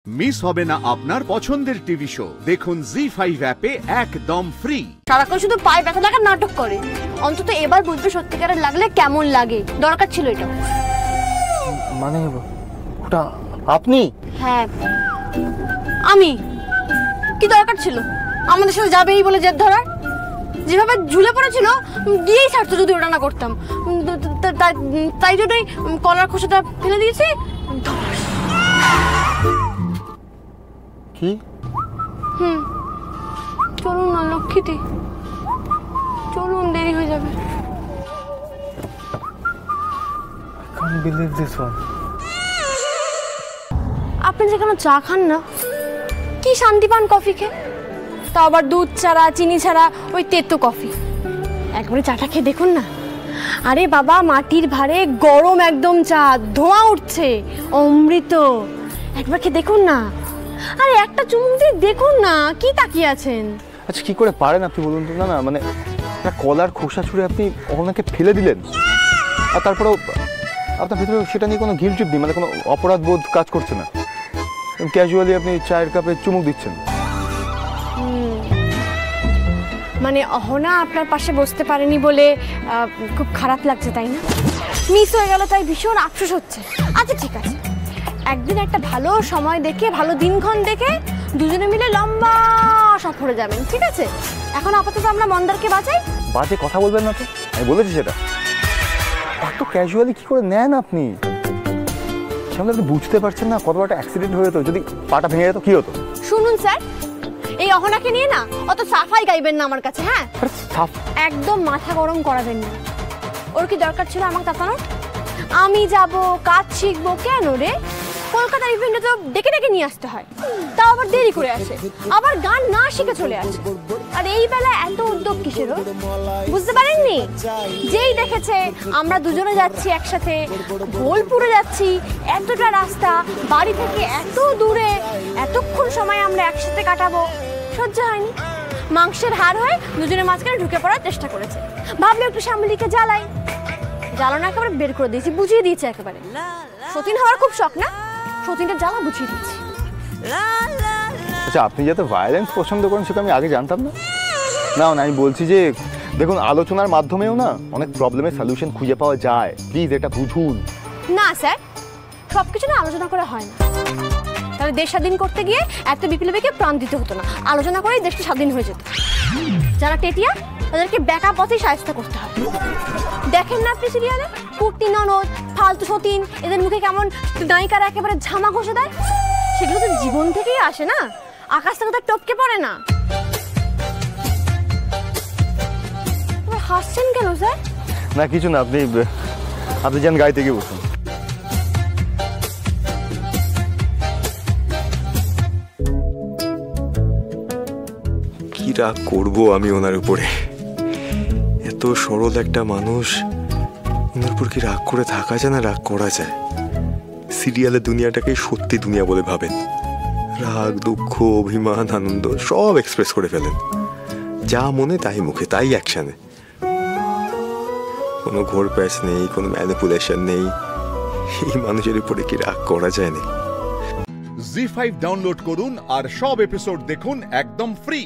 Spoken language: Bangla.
মিস হবে না আপনার পছন্দের টিভি শো। দেখুন জি5 অ্যাপে একদম ফ্রি। সারাক্ষণ শুধু পায়ে ব্যথা লাগার নাটক করে, অন্তত এবার বুঝবে সত্যিকারের লাগলে কেমন লাগে। দরকার ছিল এটা। মানে ওটা আপনি? হ্যাঁ আমি। কি দরকার ছিল আমাদের সাথে যাবেই বলে জেদ ধরার? যেভাবে ঝুলে পড়েছিল দিয়েই ছাড়তো যদি ওটা না করতাম। তাই জন্যই কলার খোসাটা ফেলে দিয়েছি। কি? চলুন না লক্ষ্মীটি, চলুন, দেরি হয়ে যাবে। I can't believe this one. আপনি যেখানে চা খান না, কি শান্তি পান কফি খেয়ে, তা আবার দুধ ছাড়া চিনি ছাড়া ওই তেতো কফি। একবারে চাটা খেয়ে দেখুন না। আরে বাবা, মাটির ভারে গরম একদম চা, ধোঁয়া উঠছে, অমৃত। একবার খেয়ে দেখুন না। আরে একটা চুমুক দিয়ে দেখুন না, কি তাকিয়ে আছেন? আচ্ছা কি করে পারেন আপনি বলুন তো? না না মানে কলার খোসা ছুঁড়ে আপনি ওনাকে ফেলে দিলেন, আর তারপরেও আপনার ভিতরে সেটা নিয়ে কোনো গিল্ট নেই, মানে কোনো অপরাধ বোধ কাজ করছে না। ক্যাজুয়ালি আপনি চায়ের কাপে চুমুক দিচ্ছেন। মানে অহনা আপনার পাশে বসতে পারেনি বলে খুব খারাপ লাগছে, তাই না? মিস হয়ে গেল তাই ভীষণ আফসোস হচ্ছে। আচ্ছা ঠিক আছে, একদিন একটা ভালো সময় দেখে, ভালো দিনক্ষণ দেখে দুজনে মিলে লম্বা সফরে যাবেন, ঠিক আছে? এখন আপাতত আমরা মন্দারকে বাঁচাই। বাজে কথা বলবেন না তো, আমি বলেছি সেটা। এত ক্যাজুয়ালি কি করে নেন আপনি? সামনে আপনি বুঝতে পারছেন না কত বড় একটা অ্যাক্সিডেন্ট হয়ে যেত, যদি পাটা ভেঙে যেত কি হতো? শুনুন স্যার, এই অহনাকে নিয়ে না অত সাফাই গাইবেন না আমার কাছে। হ্যাঁ, একদম মাথা গরম করাবেন না। ওর কি দরকার ছিল আমাকে তাকানোর? আমি যাব, কাজ শিখবো, কেন রে? কলকাতার ইভেন্টে তো ডেকে ডেকে নিয়ে আসতে হয়, তাও আবার দেরি করে আসে, আবার গান না শিখে চলে আসে। আর এই বেলা এত উদ্যোগ কিসের? বুঝতে পারেননি? যেই দেখেছে আমরা দুজনে যাচ্ছি একসাথে, বোলপুরে যাচ্ছি, এতটা রাস্তা, বাড়ি থেকে এত দূরে, এতক্ষণ সময় আমরা একসাথে কাটাবো, সহ্য হয়নি। মাংসের হাড় হয়ে দুজনের মাঝখানে ঢুকে পড়ার চেষ্টা করেছে। ভাবলে একটু সামলিকে জ্বালাই, জ্বালানো একেবারে বের করে দিয়েছি, বুঝিয়ে দিয়েছে একেবারে। সতীন হওয়ার খুব শখ না, সতীনটা জ্বালা বুঝিয়ে দিচ্ছি। আচ্ছা আপনি যাতে ভায়োলেন্স পছন্দ করেন সেটা আমি আগে জানতাম না। না না, আমি বলছি যে দেখুন, আলোচনার মাধ্যমেও না অনেক প্রবলেমের সলিউশন খুঁজে পাওয়া যায়। প্লিজ এটা বুঝুন। না স্যার, সব কিছু না আলোচনা করে হয় না। তাহলে দেশ স্বাধীন করতে গিয়ে এত বিপ্লবীকে প্রাণ দিতে হতো না, আলোচনা করেই দেশটা স্বাধীন হয়ে যেত। যারা টেটিয়া তাদেরকে ব্যাকা পথেই সাহায্য করতে হবে। দেখেন না আপনি সিরিয়ালে কুর্তি ননদ, ফালতু সতীন, এদের মুখে কেমন নায়িকারা একেবারে ঝামা ঘষে দেয়? সেগুলো তো জীবন থেকেই আসে না, আকাশ থেকে তো টপকে পড়ে না। হাসছেন কেন স্যার? না কিছু না, আপনি যান গাড়িতে গিয়ে বসুন। কি রাগ করবো আমি ওনার উপরে? এত সরল একটা মানুষ, ওনার উপর কি রাগ করে থাকা যায় না? রাগ করা যায়? সিরিয়ালের দুনিয়াটাকে সত্যি দুনিয়া বলে ভাবেন। রাগ, দুঃখ, অভিমান, আনন্দ সব এক্সপ্রেস করে ফেলেন। যা মনে তাই মুখে, তাই অ্যাকশনে। কোনো ঘোর প্যাচ নেই, কোনো ম্যানিপুলেশন নেই। এই মানুষের উপরে কি রাগ করা যায় না? জি5 ডাউনলোড করুন আর সব এপিসোড দেখুন একদম ফ্রি।